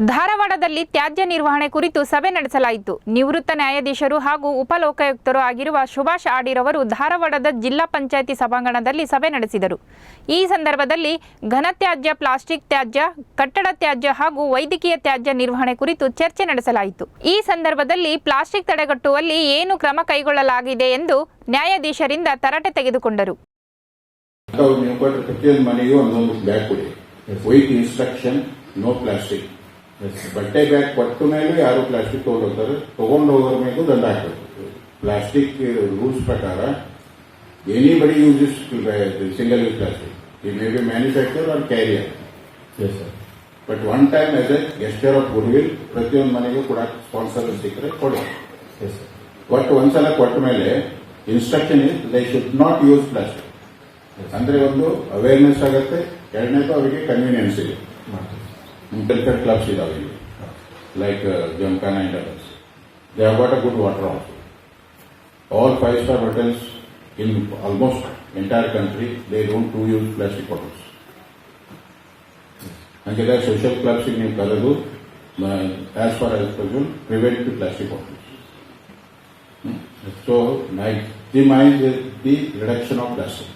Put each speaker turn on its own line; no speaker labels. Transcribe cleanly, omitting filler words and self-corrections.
ಧಾರವಾಡದಲ್ಲಿ ತ್ಯಾಜ್ಯ ನಿರ್ವಹಣೆ ಕುರಿತು ಸಭೆ ನಡೆಸಲಾಯಿತು. ನಿವೃತ್ತ ನ್ಯಾಯಾಧೀಶರು ಹಾಗೂ ಉಪಲೋಕಾಯುಕ್ತರು ಆಗಿರುವ ಸುಭಾಷ್ ಆಡಿರವರು ಧಾರವಾಡದ ಜಿಲ್ಲಾ ಪಂಚಾಯಿತಿ ಸಭಾಂಗಣದಲ್ಲಿ ಸಭೆ ನಡೆಸಿದರು. ಈ ಸಂದರ್ಭದಲ್ಲಿ ಘನತ್ಯಾಜ್ಯ, ಪ್ಲಾಸ್ಟಿಕ್ ತ್ಯಾಜ್ಯ, ಕಟ್ಟಡ ತ್ಯಾಜ್ಯ ಹಾಗೂ ವೈದ್ಯಕೀಯ ತ್ಯಾಜ್ಯ ನಿರ್ವಹಣೆ ಕುರಿತು ಚರ್ಚೆ ನಡೆಸಲಾಯಿತು. ಈ ಸಂದರ್ಭದಲ್ಲಿ ಪ್ಲಾಸ್ಟಿಕ್ ತಡೆಗಟ್ಟುವಲ್ಲಿ ಏನು ಕ್ರಮ ಕೈಗೊಳ್ಳಲಾಗಿದೆ ಎಂದು ನ್ಯಾಯಾಧೀಶರಿಂದ ತರಾಟೆ ತೆಗೆದುಕೊಂಡರು.
ಬಟ್ಟೆ ಬ್ಯಾಗ್ ಕೊಟ್ಟ ಮೇಲೆ ಯಾರು ಪ್ಲಾಸ್ಟಿಕ್ ತಗೊಂಡೋಗ್ತಾರೆ, ತಗೊಂಡು ಹೋಗೋರ ಮೇಲೂ ದಂಡ ಹಾಕಬೇಕು. ಪ್ಲಾಸ್ಟಿಕ್ ರೂಲ್ಸ್ ಪ್ರಕಾರ anybody uses single use plastic, it may be manufacture or carrier. But one time as a gesture of good will ಪ್ರತಿಯೊಂದು ಮನೆಗೂ ಕೂಡ ಸ್ಪಾನ್ಸರ್ ಸಿಕ್ಕರೆ ಕೊಡಿ. ಒಟ್ಟು ಒಂದ್ಸಲ ಕೊಟ್ಟ ಮೇಲೆ instruction is they should not use plastic. ಅಂದ್ರೆ ಒಂದು ಅವೇರ್ನೆಸ್ ಆಗುತ್ತೆ, ಎರಡನೇದು ಅವರಿಗೆ ಕನ್ವೀನಿಯನ್ಸ್ ಇದೆ. Welfare clubs is available, like Jamkhana and others. They have got a good water also. All 5-star hotels in almost entire country, they don't use plastic bottles. And there are social clubs in Kalagur, as far as possible, prevent the plastic bottles. So, my mind is the reduction of plastic.